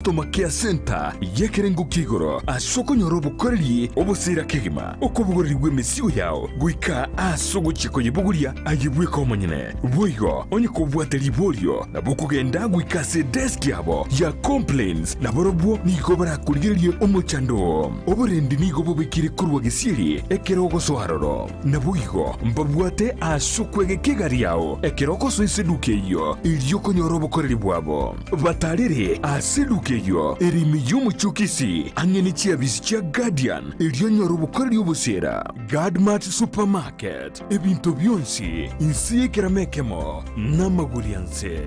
Customer Care Center yekerengo kigoro asoko nyorobo koreli obusira kegima okobugori gwemisiyo yao guika asoko chiko yibuguria ayibwe ko monyene boigo onye kobwateli bolio na bukugenda guika se desk yabo ya complaints na borobwo niko barakuligirie omochando oburendi nigo bubikire kurwa gisiri ekerogo soharoro na boigo mbabwate asoko egekigari yao ekeroko so iseduke yo iliyoko nyorobo koreli bwabo batarire aseduke yo erimi y'umuchukisi angeni chiabisi chia Guardian iliyo nyorobo koreli obusera Godmart Supermarket ebinto byonsi insi keramekemo n'amagurianse.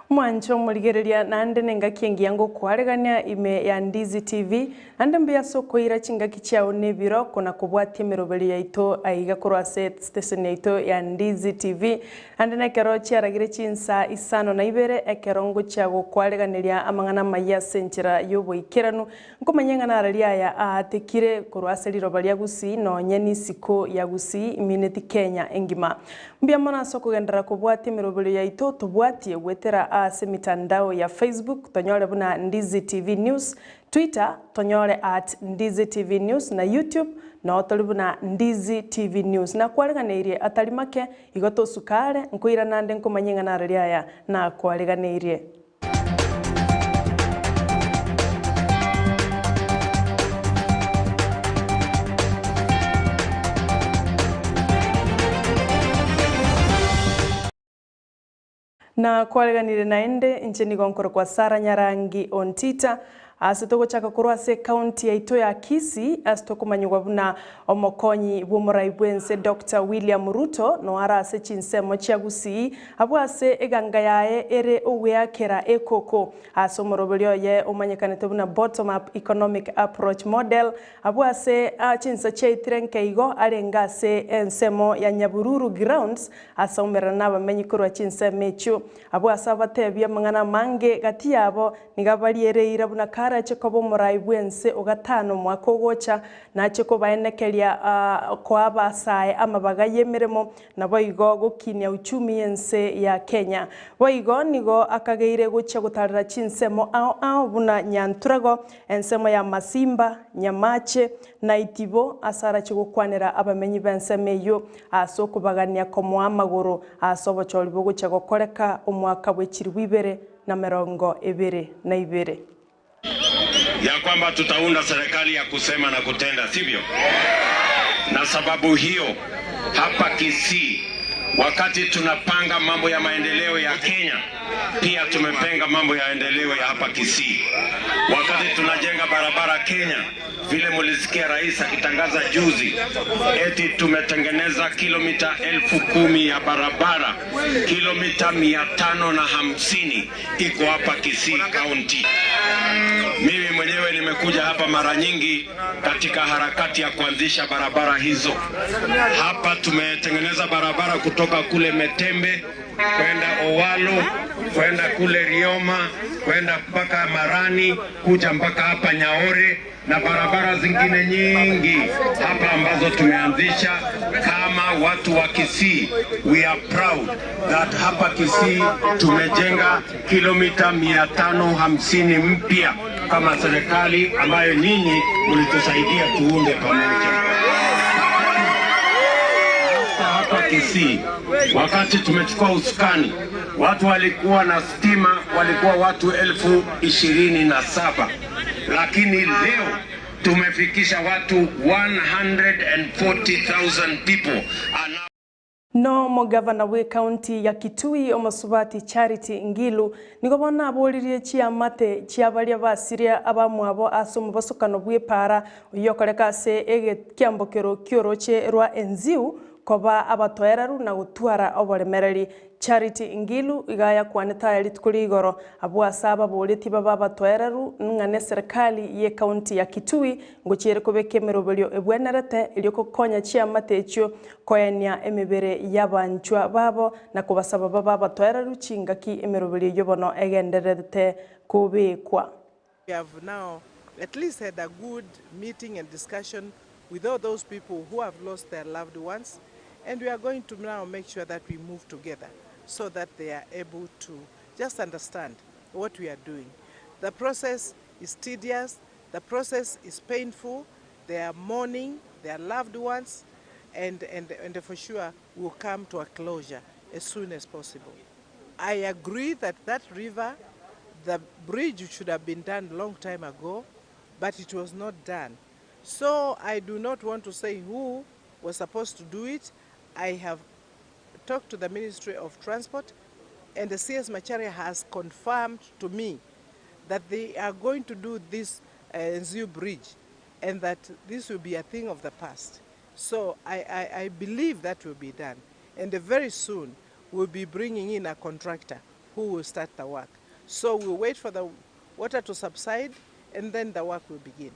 Mwancho muligereria nande nenga kiengi yango kwaregania ime ya Ndizi TV nande mbia soko ira chingaki chiao nebiro kuna kubwati merobeli ya ito aiga kurwa set station ya ito ya Ndizi TV nande nekero chiaragire Chinsa Isano na Ibere ekerongo chiago kwareganiria amangana Amayia senchira yobo ikiranu nkomanyenga na aralia ya atekire kurwa seliro balia gusi no nyeni siko ya gusi imineti Kenya engima mbia mona soko gendera kubwati merobeli ya ito tubwati wetera ase mitandao ya Facebook tonyole buna Ndizi TV News, Twitter tonyole @Ndizi TV News na YouTube na otolibuna Ndizi TV News na kwareganirie atalimake igoto sukare nkuira nande nkomanyenga na aralia na kwareganirie. Na kwareganire naende nchini gonkoro kwa Sara Nyarangi on Twitter asitoko chaka kurwa se county ya ito ya Kisii asitoko manyugwa buna omokonyi bumuraibwense Dr. William Ruto no arase chinsemo chia Gusii abu ase eganga yae ere oweakera ekoko asomorobelio ye omanyekanete buna bottom up economic approach model abu ase chinsa chia itirenke igo arenga se ensemo ya Nyabururu grounds asomerana bamenyi kurwa chinsa mechu abu asabatebya mangana mange gati yabo nigabaliere irabuna kara chekobo muraibwense ogatano mwakogocha na cheko baenekeria kwa abasae amabaga yemeremo na boigo gukinya uchumi yense ya Kenya boigo nigo akageire gucha gutarira chinsemo ao buna nyanturago ensemo ya Masimba Nyamache na Itibo asara chigukwanira abamenyi bensemeyo asoko bagania komo amaguru asobo cholibo gucha gukoreka omwaka bwechiri Ibere na 2022 ya kwamba tutaunda serikali ya kusema na kutenda, sivyo? Na sababu hiyo hapa Kisii wakati tunapanga mambo ya maendeleo ya Kenya pia tumepanga mambo ya maendeleo ya hapa Kisii. Wakati tunajenga barabara Kenya vile mulisikia rais akitangaza juzi eti tumetengeneza kilomita 10,000 ya barabara, kilomita 550 iko hapa Kisii County. Mimi mwenyewe nimekuja hapa mara nyingi katika harakati ya kuanzisha barabara hizo. Hapa tumetengeneza barabara kutoka kule Metembe kwenda Owalo, kwenda kule Rioma, kwenda mpaka Marani, kuja mpaka hapa Nyaore na barabara zingine nyingi hapa ambazo tumeanzisha kama watu wa Kisii. We are proud that hapa Kisii tumejenga kilomita 550 mpya kama serikali ambayo nyinyi mlitusaidia tuunde pamoja. Hapa Kisii, wakati tumechukua usukani, watu walikuwa na stima, walikuwa watu 27,000, lakini leo tumefikisha watu 140,000 people. No mugavana we county ya Kitui omusubati Charity Ngilu nigo bona abolirie chiamate chiabaria basiria abamwabo asomo basukano bwepara yokoreka se ege kiambokero kyoroche rwa enziu koba abatoeraru na gutwara oboremereri. Charity Ngilu igaya kwaneta yali tukuri igoro abwasaba boleti baba batoeraru ngane serikali ye county ya Kitui ngochiere kobeke merobelio ebwenerete ilioko konya chiamate ekyo koyania emibere yabanchwa babo na kubasaba baba batoeraru chingaki emerobelio yobono egenderete kubekwa. We have now at least had a good meeting and discussion with all those people who have lost their loved ones, and we are going to now make sure that we move together so that they are able to just understand what we are doing. The process is tedious, the process is painful, they are mourning their loved ones, and for sure will come to a closure as soon as possible. I agree that that river, the bridge should have been done a long time ago, but it was not done. So I do not want to say who was supposed to do it. I have talked to the Ministry of Transport, and the CS Macharia has confirmed to me that they are going to do this Nziu bridge, and that this will be a thing of the past. So I believe that will be done, and very soon we'll be bringing in a contractor who will start the work. So we'll wait for the water to subside, and then the work will begin.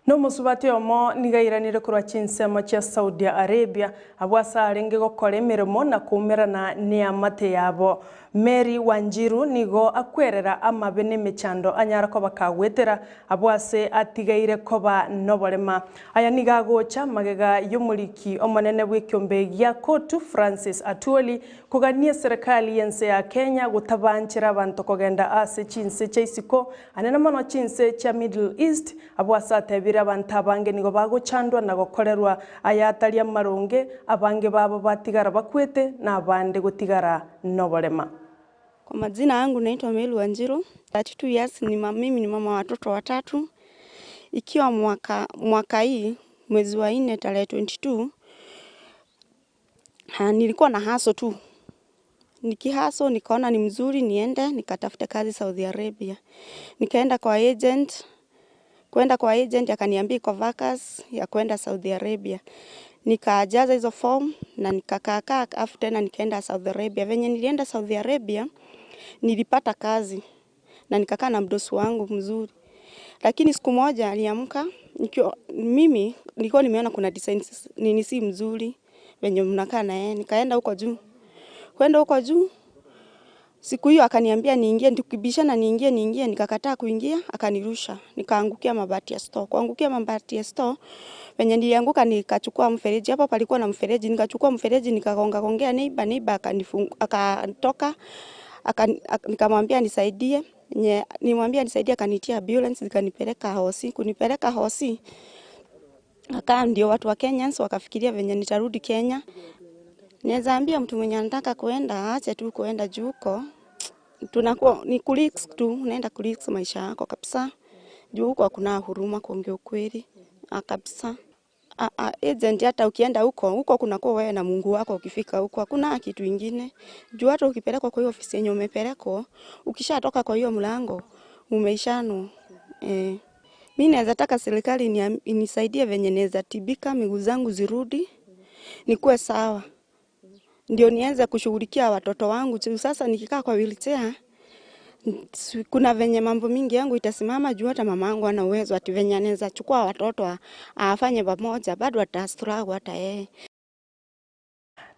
No musubati omo nigairanire kurwa Chinsa cha Saudi Arabia abwasa arenge gokora emirimo na kumerana ni amate yabo. Mary Wanjiru nigo akwerera amabene mechando anyara ko bakagwetera abwase atigaire koba noborema. Aya nigagocha magega yumuliki omonene bw'ikyombe gya Kotu Francis Atwoli kugania serikali yense ya Kenya gutabanchira abantu kogenda ase Chinsa cha isiko anena mono Chinsa cha Middle East abwasa atebira abantu abange nigo bagochandwa na gokorerwa ayatalia maronge abange babo batigara bakwete na abande gutigara noborema. Kwa majina yangu naitwa Mary Wanjiru. 32 years mimi ni mama watoto watatu. Ikiwa mwaka hii mwezi wa 4 tarehe 22 nilikuwa na haso tu. Nikihaso nikaona ni mzuri niende nikatafuta kazi Saudi Arabia. Nikaenda kwa agent. Kwenda kwa agent akaniambia iko vacancy ya kwenda Saudi Arabia. Nikajaza hizo form na nikakaa afu tena nikaenda Saudi Arabia. Venye nilienda Saudi Arabia nilipata kazi na nikakaa na mdosi wangu mzuri. Lakini siku moja aliamka mimi nilikuwa nimeona kuna designs nini si mzuri venye mnakaa na yeye. Nikaenda huko juu. Kwenda huko juu siku hiyo akaniambia niingie, tukibishana niingie nikakataa kuingia, akanirusha. Nikaangukia mabati ya store. Kuangukia mabati ya store venye nilianguka nikachukua mfereji. Hapa palikuwa na mfereji, nikachukua mfereji nikagonga neighbor akatoka nikamwambia nisaidie. Nimwambia nisaidie akanitia ambulance nikanipeleka hosi. Kunipeleka hosi akaa ndio watu wa Kenyans wakafikiria venye nitarudi Kenya. Naweza ambia mtu mwenye anataka kuenda aache tu kuenda juu huko. Tunakuwa ni kurisk tu, unaenda kurisk maisha yako kabisa. Juu huko hakuna huruma kuongea ukweli kabisa. Agent hata ukienda huko kunakuwa wewe na Mungu wako ukifika huko hakuna kitu kingine. Juu hata ukipelekwa kwa hiyo ofisi yenye umepelekwa, ukishatoka kwa hiyo mlango umeishano. Mimi naweza taka serikali inisaidie venye naweza tibika miguu zangu zirudi nikuwe sawa. Ndio nianze kushughulikia watoto wangu. Sasa nikikaa kwa wheelchair kuna venye mambo mingi yangu itasimama juu hata mamangu ana uwezo ati venye anaweza chukua watoto afanye pamoja bado atastruggle hata yeye.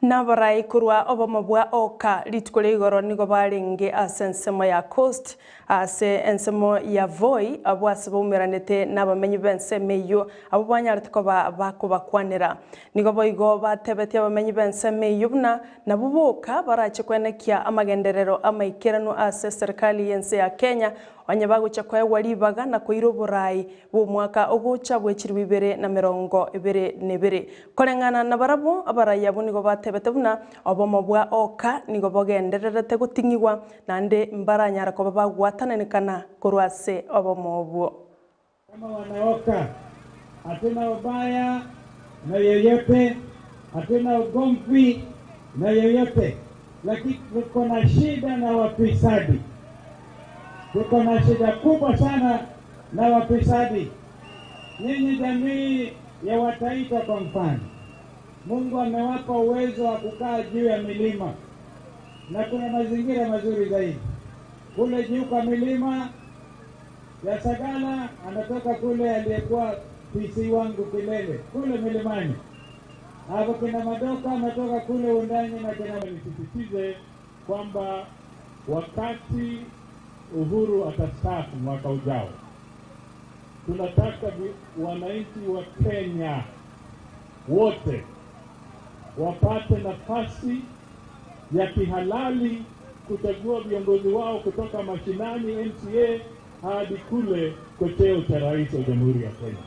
Nabarai kurwa obamabwa oka litukole igoro nigo baringe asensemo ya coast ase ensemo ya voi abwase bumeranete nabamenyi bensemeyo abo banyarete ko bakubakwanira nigo boigo batebete abamenyi bensemeyo buna nabuboka barache kwenekia amagenderero amaikerano ase serikali yense ya Kenya wanyabagucha kwa walibaga na koiro burai bu mwaka ogucha bwechirwe 2022 kolengana na barabo abaraya bunigo batebete buna obomobwa oka nigo bogendererete gutingiwa nande mbaranyara ko bagwatananekana kurwase obomobwo kama wanaoka hatuna ubaya na yeyote, hatuna ugomvi na yeyote, lakini tuko na shida na wafisadi. Tuko na shida kubwa sana na wafisadi. Nyinyi jamii ya Wataita kwa mfano, Mungu amewapa uwezo wa kukaa juu ya milima na kuna mazingira mazuri zaidi. Kule juu kwa milima ya Sagala anatoka kule aliyekuwa PC wangu Kilele kule milimani. Hapo kina Madoka ametoka kule Undani na kina nisisitize kwamba wakati Uhuru atastaafu mwaka ujao, tunataka wananchi wa Kenya wote wapate nafasi ya kihalali kuchagua viongozi wao kutoka mashinani MCA hadi kule kwa cheo cha rais wa Jamhuri ya Kenya.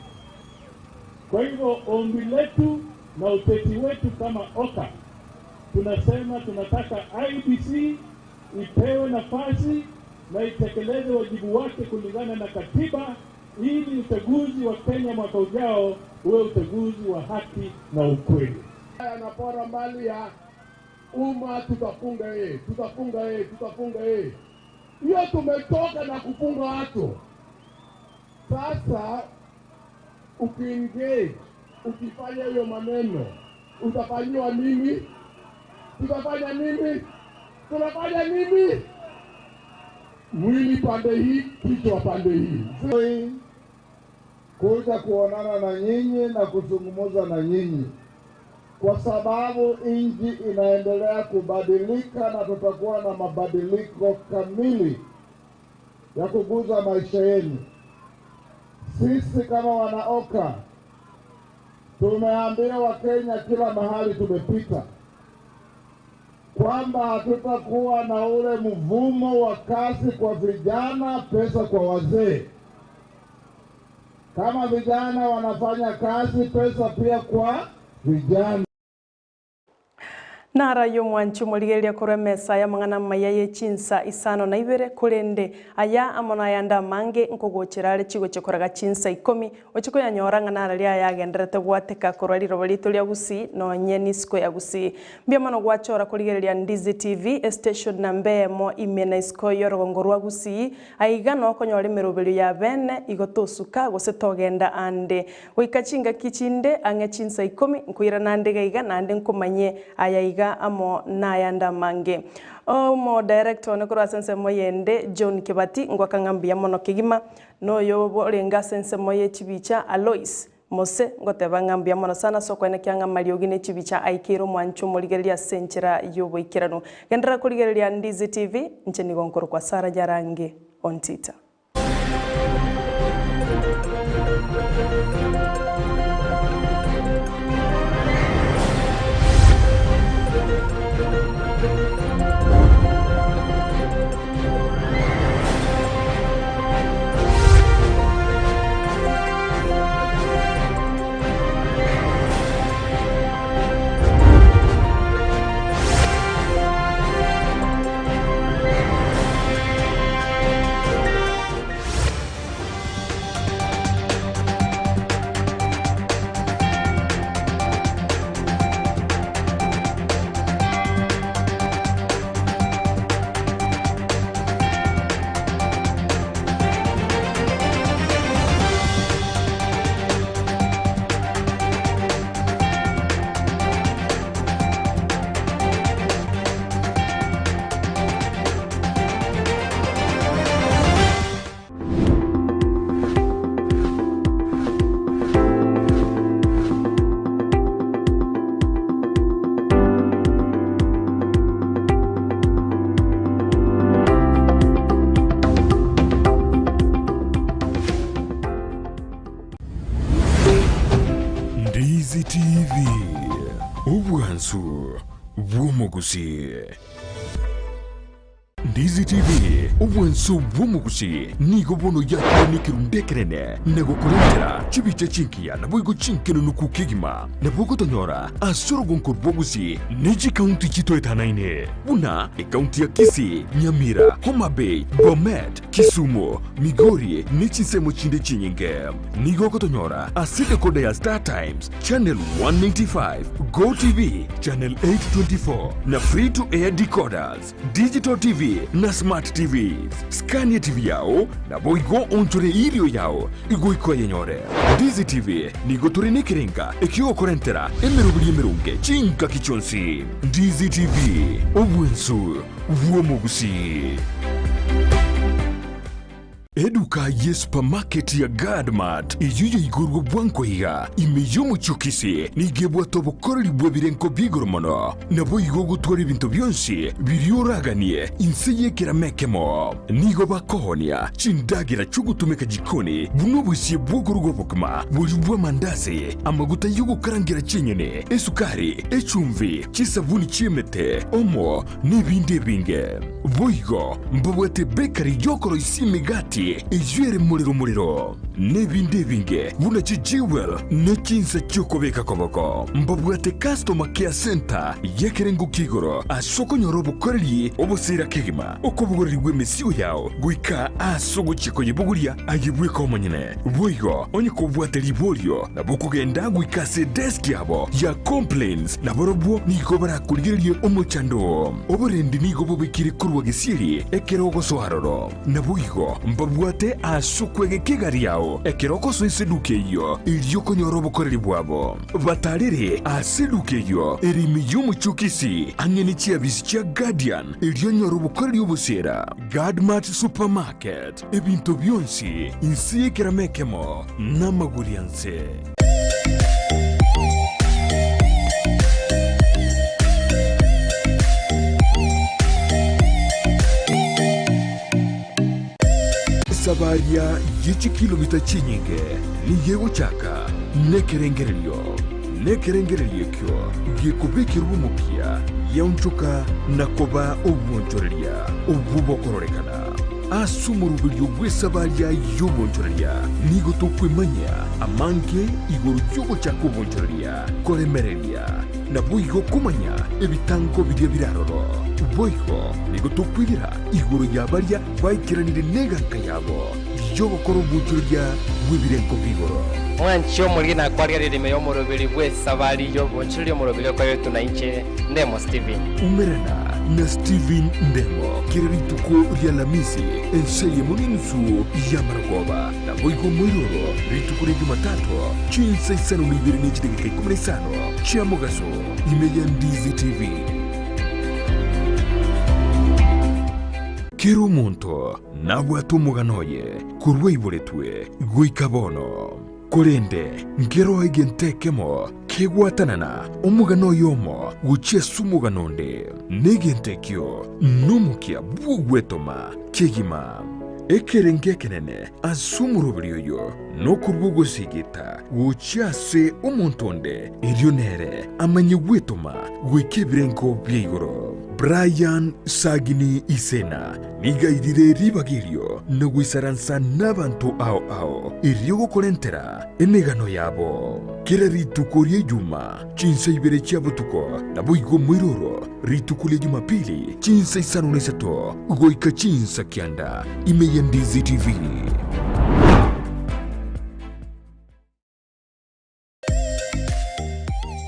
Kwa hivyo ombi letu na uteti wetu kama OKA, tunasema tunataka IEBC ipewe nafasi na itekeleze wajibu wake kulingana na katiba, ili uchaguzi wa Kenya mwaka ujao uwe uchaguzi wa haki na ukweli. Anapora mali ya umma, tutafunga yeye. Hiyo tumetoka na kufunga watu. Sasa ukiengage, ukifanya hiyo maneno, utafanyiwa nini? Tutafanya nini? Tunafanya nini? Mwili pande hii, kichwa pande hii. Kuja kuonana na nyinyi na kuzungumza na nyinyi, kwa sababu nchi inaendelea kubadilika na tutakuwa na mabadiliko kamili ya kuguza maisha yenu. Sisi kama wanaoka tumeambia Wakenya kila mahali tumepita kwamba hatutakuwa na ule mvumo wa kazi kwa vijana, pesa kwa wazee. Kama vijana wanafanya kazi, pesa pia kwa vijana. Nara yo mwanchu murigeria kuremesa ya mangana mayaye Chinsa Isano na Ibere kurende aya amona yanda mange nkogocherare chigo chekoraga Chinsa 10 ochiko yanyoranga nara ria yagenderete gwateka kurari robalito lia gusi no nyeni siko ya gusi mbia mano gwachora kurigeria Ndizi TV station na mbemo imena siko yorogongorwa gusi aiga no konyore merobelio ya bene igotosuka gosetogenda ande goikachinga kichinde ange Chinsa 10 nkuira nande gaiga nande nkomanye ayaiga amo nayanda mange mo director ne kura sense moyende John Kibati ngwakangambia mono kigima no yo borenga sense moye chibicha Alois Mose ngoteba ngambia mono sana soko ene kyanga maliogi ne chibicha aikiro mwancho moligeria senchera yobo ikirano gendera kuligeria Ndizi TV ncheni gonkoro kwa Sara Nyarangi on Twitter. obwansu bw'omugusi. Ndizi TV obwansu bw'omugusi nigo bono yakiranikiru ndekerene nego kurentera chibiche chinkiya na boigo chinkeno nukukigima na bogo tonyora asoro gonkor bwogusi neji county chito etanaine buna county ya Kisii, Nyamira, Homa Bay, Bomet, Kisumu, Migori nechisemo chinde chinyinge nigo kotonyora aside kode ya Star Times channel 195, Go TV channel 824 na free to air decoders, digital TV na smart TVs. Scania TV yao na boigo onchore irio yao igo ikoye nyore. Ndizi TV nigo turine kirenga ekio korentera emerubiri emerunge chinka kichonsi. Ndizi TV obwensu vuomugusi. Eduka ye supermarket ya Gadmat iyuyo igurgo bwanko higa imeyomu chukisi nigebwa tobo koroli bwa birenko bigoro mono nabo igogo twari bintu byonsi birioraganie inseye kiramekemo nigo bakohonia chindagira chugutumeka jikoni bunobusiye bwogorugo bukma bujubwa mandazi amaguta yugo karangira chinyene esukari echumvi chisabuni chimete omo n'ibindi binge boigo mbabwate bakery yokoro isimigati ijwere muriro n'ibindi binge buna chijiwel ne Chinsa chokobeka koboko mbabwate customer care center yekerengo kigoro asoko nyorobo koreli obosira kegima okobugorigwe mesiyo yao guika asogo chiko yebuguria ayibwe komonyene boigo onye kobwate libolio na bukugenda guikase desk yabo ya complaints na borobwo niko barakuligerie omochando oborendi nigo bobikire kurwa gesiri ekerogo soharoro na boigo mbabwate asukwege kigari yao ekeroko so iseduke iyo iliyoko nyorobo koreli bwabo batarire aseduke iyo erimi y'umuchukisi angeni chiabisi chia Guardian iliyo nyorobo koreli obusera Gadmat Supermarket ebintu byonsi insiye kiramekemo n'amagurianse. Sabaria yichi kilomita chinyinge ni yego chaka nekerengerelio kyo yekubekira ubumukia yaunchuka nakoba obwonchoreria obubokororekana asumurubiryo bw'esabaria y'obwonchoreria nigo tokwemanya amanke igoro yogo chako obwonchoreria koremereria na boigo kumanya ebitango bidya biraroro boigo nigo tokwirira igoro yabaria baikiranire neganka yabo yobokoro obwonchoreria bw'ebirenko bigoro Mwancho mulina kwaria ririme yo murubiri bwe sabari yo bonchiri yo murubiri kwa yetu na inche Ndemo Steven umerana na Steven Ndemo kirituko rya lamisi enseye muninsu ya maragoba na boigo moyoro rituko rya Jumatatu Chinsa Isano ni Ibere ni chidegeke 15 chia mogaso imeya Ndizi TV Kero monto na watu muganoye kurwe iboretwe guikabono Korende ngero egentekemo kegwatanana omugano yomo guchesu muganonde negentekyo numukia bugwetoma kegima ekerengekenene asumurubiriyo no kurbugo sigita guchase omontonde erionere amanyegwetoma gwekebirenko byigoro Brian Sagini Isena nigairire ribagirio no gwisaransa n'abantu ao iryogo korentera enegano yabo kera rituko rye juma Chinsa Ibere chiabotuko na boigo mwiroro rituko rye Jumapili Chinsa Isano nesato goika Chinsa kianda imeya Ndizi TV.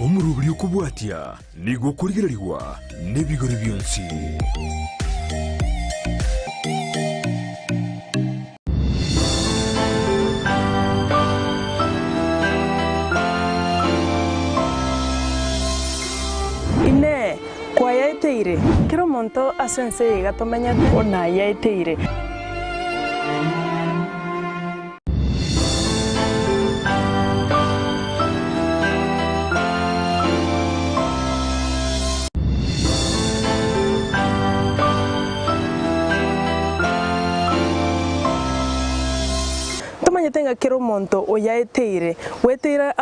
Omurubiri okubwatia nigo kurigererwa n'ebigori byonsi. Ine kwa yaeteire kero monto asense gatomanyate ona yaeteire tomanyate nga kero monto oyaeteire weteira